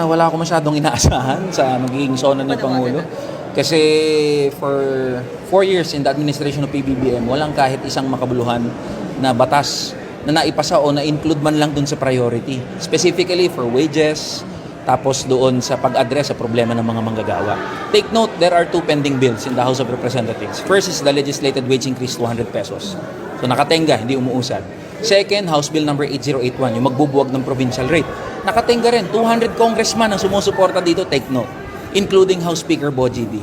Wala akong masyadong inaasahan sa magiging sona ng Pangulo. Kasi for 4 years in the administration of PBBM, walang kahit isang makabuluhan na batas na naipasa o na-include man lang dun sa priority. Specifically for wages, tapos doon sa pag-address sa problema ng mga manggagawa. Take note, there are 2 pending bills in the House of Representatives. First is the legislated wage increase, 200 pesos. So nakatenga, hindi umuusad. Second, House Bill number 8081, yung magbubuwag ng provincial rate. Nakatenga rin, 200 congressman ang sumusuporta dito, take note, including House Speaker Bo GB.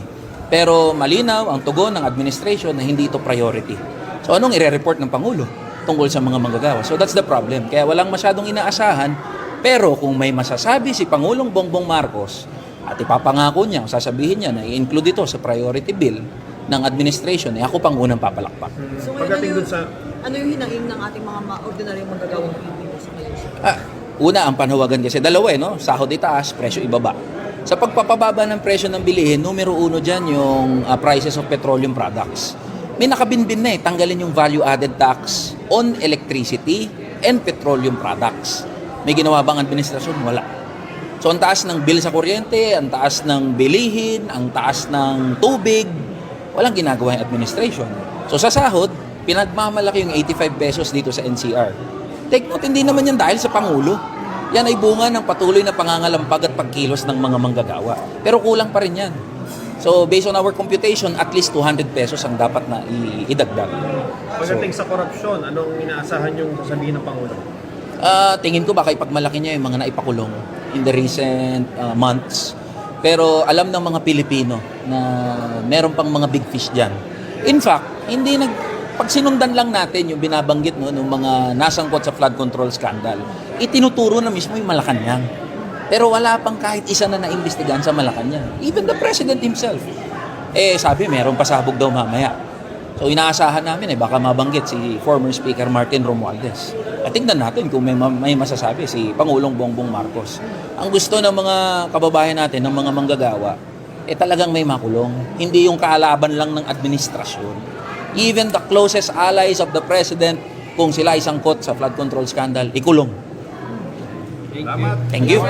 Pero malinaw ang tugon ng administration na hindi ito priority. So anong ire-report ng Pangulo tungkol sa mga manggagawa? So that's the problem. Kaya walang masyadong inaasahan. Pero kung may masasabi si Pangulong Bongbong Marcos at ipapangako niya, sasabihin niya na i-include ito sa priority bill ng administration, ako pang unang papalakpak. So ano yung hinaing ng ating mga ordinaryong manggagawang Pilipino sa ngayon? Una, ang panawagan kasi dalawa no? Sahod itaas, presyo ibaba. Sa pagpapababa ng presyo ng bilihin, numero 1 dyan yung prices of petroleum products. May nakabinbin na tanggalin yung value-added tax on electricity and petroleum products. May ginawa bang administrasyon? Wala. So ang taas ng bill sa kuryente, ang taas ng bilihin, ang taas ng tubig, walang ginagawa yung administration. So sa sahod, pinagmamalaki yung 85 pesos dito sa NCR. Take note, hindi naman yan dahil sa Pangulo. Yan ay bunga ng patuloy na pangangalampag at pagkilos ng mga manggagawa. Pero kulang pa rin yan. So based on our computation, at least 200 pesos ang dapat na idagdag. Pagdating sa korupsyon, anong inaasahan yung sasabihin ng Pangulo? Tingin ko baka ipagmalaki niya yung mga naipakulong in the recent months. Pero alam ng mga Pilipino na meron pang mga big fish dyan. In fact, pag sinundan lang natin yung binabanggit ng mga nasangkot sa flood control scandal, itinuturo na mismo yung Malacanang. Pero wala pang kahit isa na naimbestigahan sa Malacanang. Even the President himself. Sabi meron pasabog daw mamaya. So inaasahan namin baka mabanggit si former Speaker Martin Romualdez. At tingnan natin kung may masasabi si Pangulong Bongbong Marcos. Ang gusto ng mga kababayan natin, ng mga manggagawa, talagang may makulong. Hindi yung kaalaban lang ng administrasyon. Even the closest allies of the President, kung sila ay sangkot sa flood control scandal, ikulong. Salamat. Thank you.